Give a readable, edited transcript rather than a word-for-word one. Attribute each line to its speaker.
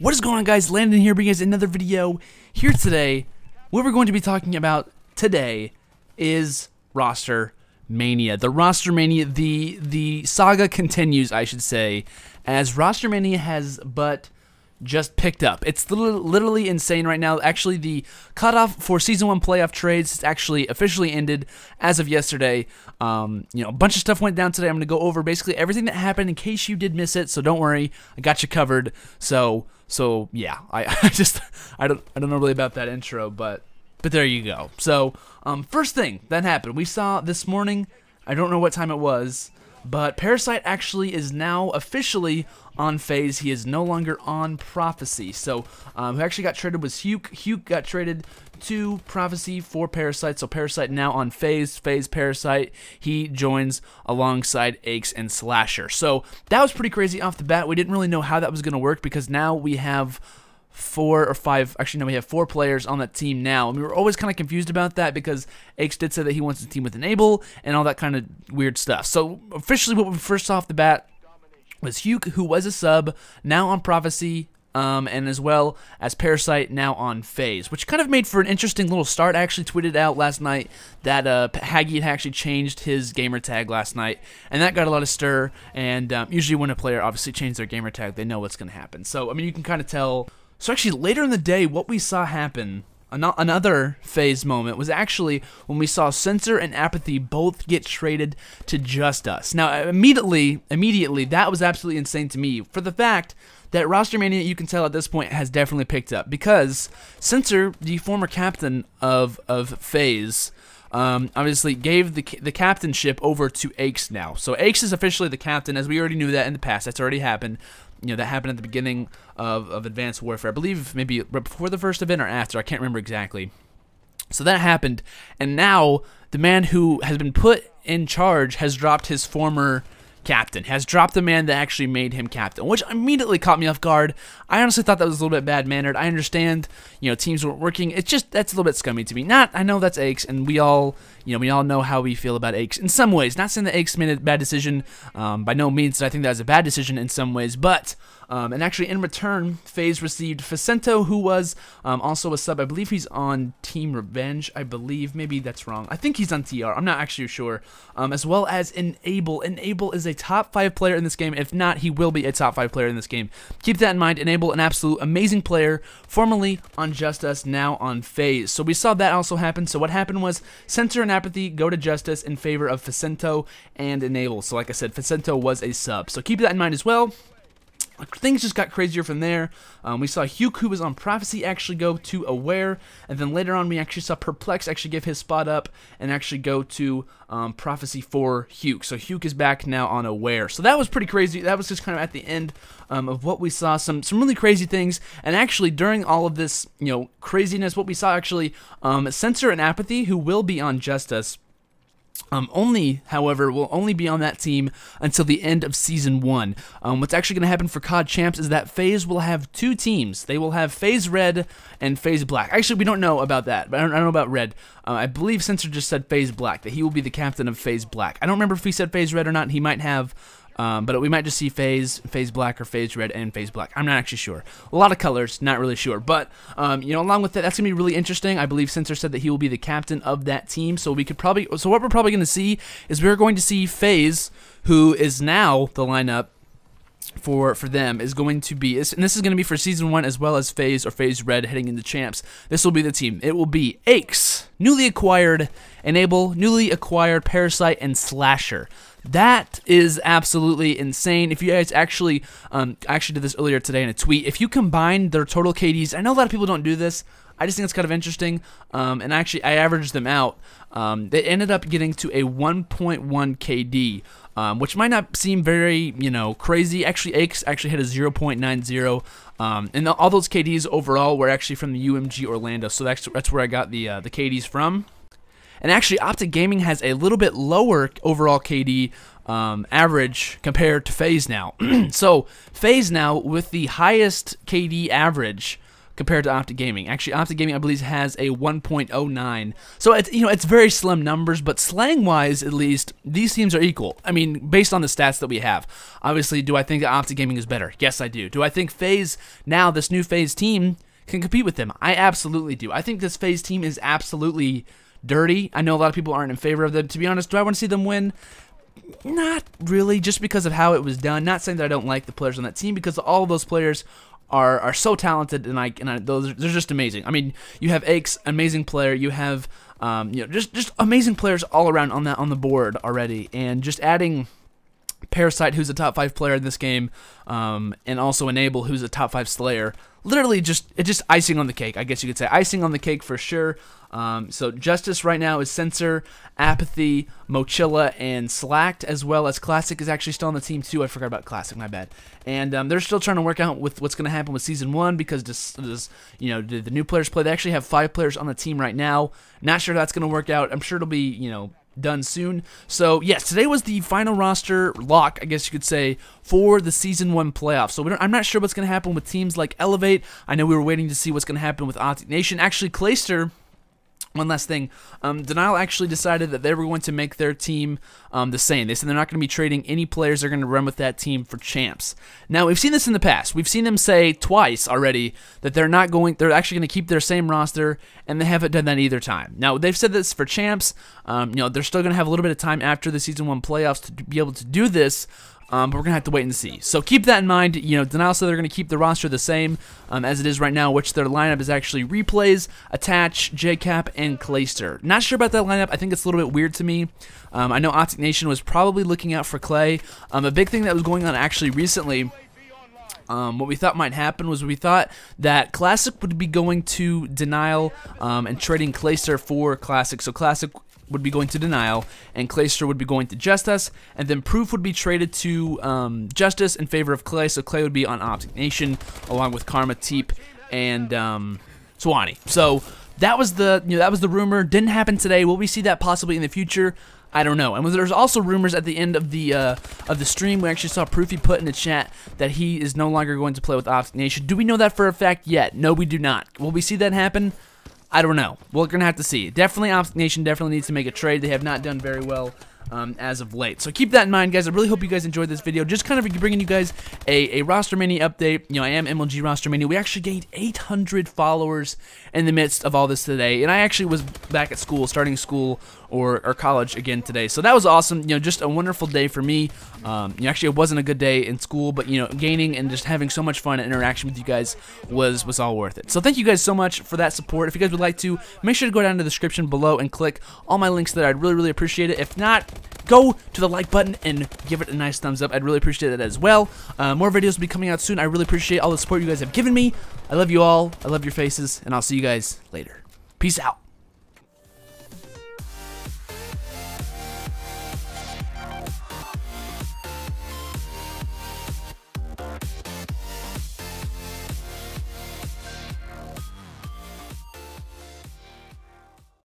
Speaker 1: What is going on, guys? Landon here, bringing us another video here today. What we're going to be talking about today is roster mania. The roster mania, the saga continues, I should say, as roster mania has but just picked up. It's literally insane right now. Actually, the cutoff for Season 1 playoff trades has actually officially ended as of yesterday. A bunch of stuff went down today. I'm going to go over basically everything that happened in case you did miss it, so don't worry. I got you covered. So yeah, I don't know really about that intro, but there you go. So, first thing that happened, we saw this morning, I don't know what time it was, but Parasite actually is now officially on FaZe. He is no longer on Prophecy. So, who actually got traded was Huke. Huke got traded to Prophecy for Parasite. So, Parasite now on FaZe. FaZe Parasite. He joins alongside Aches and Slasher. So, that was pretty crazy off the bat. We didn't really know how that was going to work because now we have we have 4 players on that team now, and we were always kind of confused about that because Aches did say that he wants to team with Enable and all that kind of weird stuff. So officially what we first saw off the bat was Huke, who was a sub, now on Prophecy, and as well as Parasite now on FaZe, which kind of made for an interesting little start. I actually tweeted out last night that Haggy had actually changed his gamer tag last night, and that got a lot of stir, and usually when a player obviously changes their gamer tag, they know what's going to happen. So, I mean, you can kind of tell. So actually, later in the day, what we saw happen, another FaZe moment, was actually when we saw Censor and Apathy both get traded to Just Us. Now, immediately, that was absolutely insane to me, for the fact that roster mania, you can tell at this point, has definitely picked up, because Censor, the former captain of FaZe, obviously gave the captainship over to Aches now. So Aches is officially the captain, as we already knew that in the past. That's already happened. That happened at the beginning of Advanced Warfare. I believe maybe right before the first event or after. I can't remember exactly. So that happened, and now the man who has been put in charge has dropped his former captain, has dropped the man that actually made him captain, which immediately caught me off guard. I honestly thought that was a little bit bad-mannered. I understand, teams weren't working. It's just, that's a little bit scummy to me. I know that's Aches, and we all know how we feel about Aches in some ways. Not saying that Aches made a bad decision. By no means did I think that was a bad decision in some ways, but and actually, in return, FaZe received Facento, who was also a sub. I believe he's on Team Revenge, I believe. Maybe that's wrong. I think he's on TR. I'm not actually sure. As well as Enable. Enable is a top 5 player in this game. If not, he will be a top 5 player in this game. Keep that in mind. Enable, an absolute amazing player, formerly on Just Us, now on FaZe. So we saw that also happen. So what happened was Censor and Apathy go to Just Us in favor of Facento and Enable. So like I said, Facento was a sub. So keep that in mind as well. Things just got crazier from there. We saw Huke, who was on Prophecy, actually go to Aware, and then later on we actually saw Perplex actually give his spot up and actually go to Prophecy for Huke. So Huke is back now on Aware. So that was pretty crazy. That was just kind of at the end of what we saw. Some really crazy things, and actually during all of this craziness, what we saw actually, Censor and Apathy, who will be on Just Us, however, will only be on that team until the end of Season 1. What's actually going to happen for COD Champs is that FaZe will have 2 teams. They will have FaZe Red and FaZe Black. Actually, we don't know about that, but I don't know about Red. I believe Censor just said FaZe Black, that he will be the captain of FaZe Black. I don't remember if he said FaZe Red or not. He might have, but we might just see FaZe Black, or FaZe Red and FaZe Black. I'm not actually sure. A lot of colors, not really sure. But, along with that, that's going to be really interesting. I believe Censor said that he will be the captain of that team. So what we're probably going to see is we're going to see FaZe, who is now the lineup for them, is going to be, and this is going to be for Season 1 as well as FaZe or FaZe Red heading into Champs. This will be the team. It will be Aches, newly acquired Enable, newly acquired Parasite, and Slasher. That is absolutely insane. If you guys actually did this earlier today in a tweet, if you combine their total KDs, I know a lot of people don't do this. I just think it's kind of interesting, and actually I averaged them out. They ended up getting to a 1.1 KD, which might not seem very, crazy. Actually, Aches actually had a 0.90, and all those KDs overall were actually from the UMG Orlando, so that's where I got the KDs from. And actually, Optic Gaming has a little bit lower overall KD average compared to FaZe now. So FaZe now, with the highest KD average, compared to Optic Gaming. Actually, Optic Gaming, I believe, has a 1.09. So it's, you know, it's very slim numbers, but slang-wise, at least, these teams are equal. I mean, based on the stats that we have. Obviously, do I think that Optic Gaming is better? Yes, I do. Do I think FaZe, now this new FaZe team, can compete with them? I absolutely do. I think this FaZe team is absolutely dirty. I know a lot of people aren't in favor of them. To be honest, do I want to see them win? Not really, just because of how it was done. Not saying that I don't like the players on that team, because all of those players are so talented, and they're just amazing. I mean, you have Aches, amazing player. You have you know, just amazing players all around on the board already, and just adding Parasite, who's a top 5 player in this game, and also Enable, who's a top 5 Slayer. Literally, it's just icing on the cake. I guess you could say icing on the cake for sure. So Justice right now is Censor, Apathy, Mochilla, and Slacked, as well as Classic is actually still on the team too. I forgot about Classic, my bad. And they're still trying to work out with what's going to happen with Season 1, because you know, the new players play. They actually have 5 players on the team right now. Not sure if that's going to work out. I'm sure it'll be, you know, done soon. So yes, today was the final roster lock, I guess you could say, for the Season 1 playoffs. So I'm not sure what's going to happen with teams like Elevate. I know we were waiting to see what's going to happen with Optic Nation. Actually, Clayster, one last thing, Denial actually decided that they were going to make their team the same. They said they're not going to be trading any players. They're going to run with that team for champs. Now, we've seen this in the past. We've seen them say twice already that they're actually going to keep their same roster, and they haven't done that either time. Now, they've said this for champs. You know, they're still going to have a little bit of time after the Season 1 playoffs to be able to do this. But we're going to have to wait and see. So keep that in mind. You know, Denial said they're going to keep the roster the same as it is right now, which their lineup is actually Replays, Attach, JCap, and Clayster. Not sure about that lineup. I think it's a little bit weird to me. I know Optic Nation was probably looking out for Clay. A big thing that was going on actually recently, what we thought might happen was we thought that Classic would be going to Denial and trading Clayster for Classic. So Classic would be going to Denial, and Clayster would be going to Justice, and then Proof would be traded to Justice in favor of Clay, so Clay would be on Optic Nation, along with Karma, Teep, and Swanee. So that was the rumor. Didn't happen today. Will we see that possibly in the future? I don't know. And there's also rumors at the end of the stream. We actually saw Proofy put in the chat that he is no longer going to play with Optic Nation. Do we know that for a fact yet? No, we do not. Will we see that happen? I don't know. We're going to have to see. Definitely, Optic Nation definitely needs to make a trade. They have not done very well as of late. So keep that in mind, guys. I really hope you guys enjoyed this video. Just kind of bringing you guys a roster mania update. You know, I am MLG roster mania. We actually gained 800 followers in the midst of all this today, and I actually was back at school, starting school or college again today. So that was awesome. You know, just a wonderful day for me. Actually, it wasn't a good day in school, but you know, gaining and just having so much fun and interaction with you guys was all worth it. So thank you guys so much for that support. If you guys would like to, make sure to go down to the description below and click all my links there. I'd really appreciate it. If not, go to the like button and give it a nice thumbs up. I'd really appreciate it as well. More videos will be coming out soon. I really appreciate all the support you guys have given me. I love you all. I love your faces, and I'll see you guys later. Peace out.